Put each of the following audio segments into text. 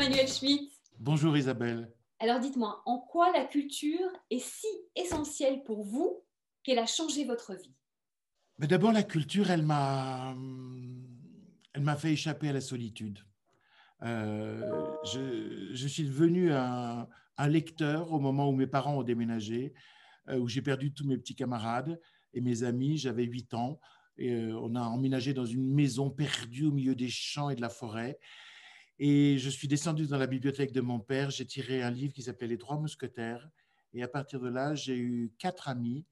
Emmanuel Schmitt. Bonjour Isabelle. Alors dites-moi, en quoi la culture est si essentielle pour vous qu'elle a changé votre vie? Mais d'abord, la culture, elle m'a fait échapper à la solitude. Je suis devenu un lecteur au moment où mes parents ont déménagé, où j'ai perdu tous mes petits camarades et mes amis. J'avais 8 ans et on a emménagé dans une maison perdue au milieu des champs et de la forêt. Et je suis descendu dans la bibliothèque de mon père. J'ai tiré un livre qui s'appelait Les Trois Mousquetaires. Et à partir de là, j'ai eu 4 amis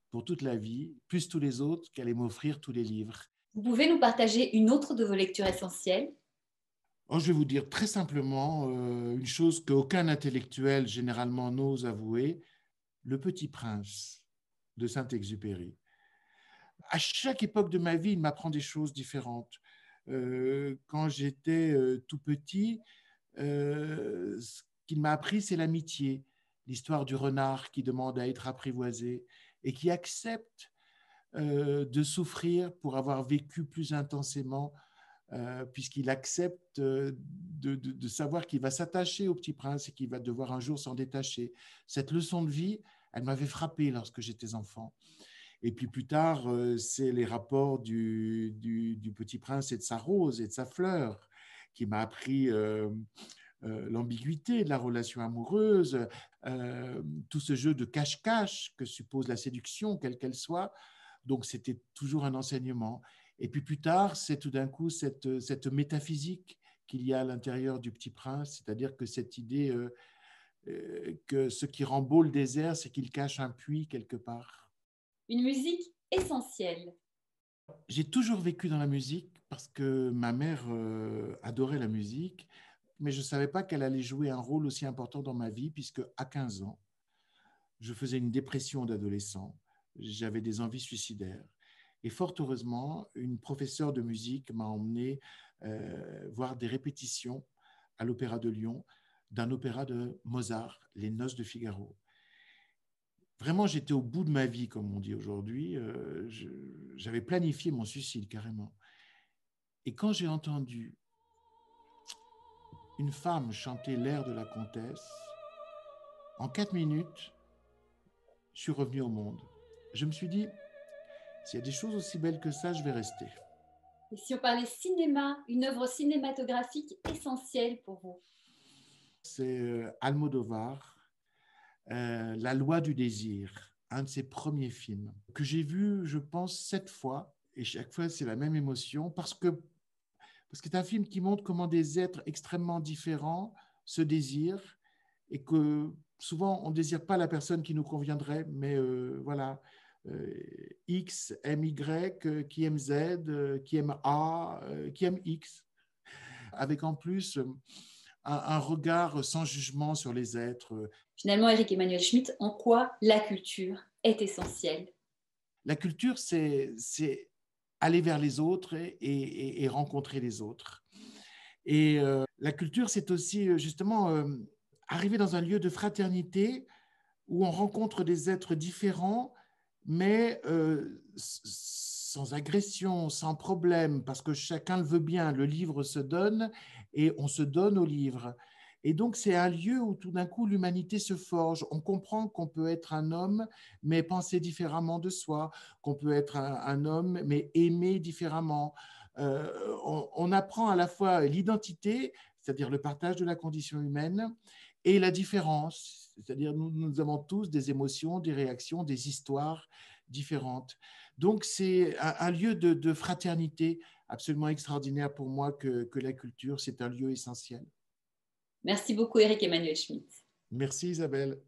pour toute la vie, plus tous les autres qui allaient m'offrir tous les livres. Vous pouvez nous partager une autre de vos lectures essentielles? Oh, je vais vous dire très simplement une chose qu'aucun intellectuel généralement n'ose avouer, Le Petit Prince de Saint-Exupéry. À chaque époque de ma vie, il m'apprend des choses différentes. Quand j'étais tout petit, ce qu'il m'a appris, c'est l'amitié, l'histoire du renard qui demande à être apprivoisé et qui accepte de souffrir pour avoir vécu plus intensément, puisqu'il accepte de savoir qu'il va s'attacher au petit prince et qu'il va devoir un jour s'en détacher. Cette leçon de vie, elle m'avait frappé lorsque j'étais enfant. Et puis plus tard, c'est les rapports du petit prince et de sa rose et de sa fleur qui m'a appris l'ambiguïté de la relation amoureuse, tout ce jeu de cache-cache que suppose la séduction, quelle qu'elle soit. Donc, c'était toujours un enseignement. Et puis plus tard, c'est tout d'un coup cette métaphysique qu'il y a à l'intérieur du Petit Prince, c'est-à-dire que cette idée que ce qui rend beau le désert, c'est qu'il cache un puits quelque part. Une musique essentielle. J'ai toujours vécu dans la musique parce que ma mère adorait la musique, mais je ne savais pas qu'elle allait jouer un rôle aussi important dans ma vie, puisque à 15 ans, je faisais une dépression d'adolescent, j'avais des envies suicidaires. Et fort heureusement, une professeure de musique m'a emmené voir des répétitions à l'Opéra de Lyon d'un opéra de Mozart, Les Noces de Figaro. Vraiment, j'étais au bout de ma vie, comme on dit aujourd'hui. J'avais planifié mon suicide carrément. Et quand j'ai entendu une femme chanter l'air de la comtesse, en 4 minutes, je suis revenu au monde. Je me suis dit, s'il y a des choses aussi belles que ça, je vais rester. Et si on parlait cinéma, une œuvre cinématographique essentielle pour vous? C'est Almodovar, La loi du désir, un de ses premiers films, que j'ai vu, je pense, 7 fois. Et chaque fois, c'est la même émotion, parce que c'est un film qui montre comment des êtres extrêmement différents se désirent et que souvent, on ne désire pas la personne qui nous conviendrait, mais voilà, X aime Y, qui aime Z, qui aime A, qui aime X, avec en plus un regard sans jugement sur les êtres. Finalement, Éric Emmanuel Schmitt, en quoi la culture est essentielle? La culture, c'est aller vers les autres et rencontrer les autres. Et la culture, c'est aussi justement arriver dans un lieu de fraternité où on rencontre des êtres différents, mais sans agression, sans problème, parce que chacun le veut bien. Le livre se donne et on se donne au livre. Et donc, c'est un lieu où tout d'un coup, l'humanité se forge. On comprend qu'on peut être un homme, mais penser différemment de soi, qu'on peut être un homme, mais aimer différemment. On apprend à la fois l'identité, c'est-à-dire le partage de la condition humaine, et la différence, c'est-à-dire nous avons tous des émotions, des réactions, des histoires différentes. Donc c'est un lieu de fraternité absolument extraordinaire pour moi que la culture, c'est un lieu essentiel. Merci beaucoup, Éric Emmanuel Schmitt. Merci Isabelle.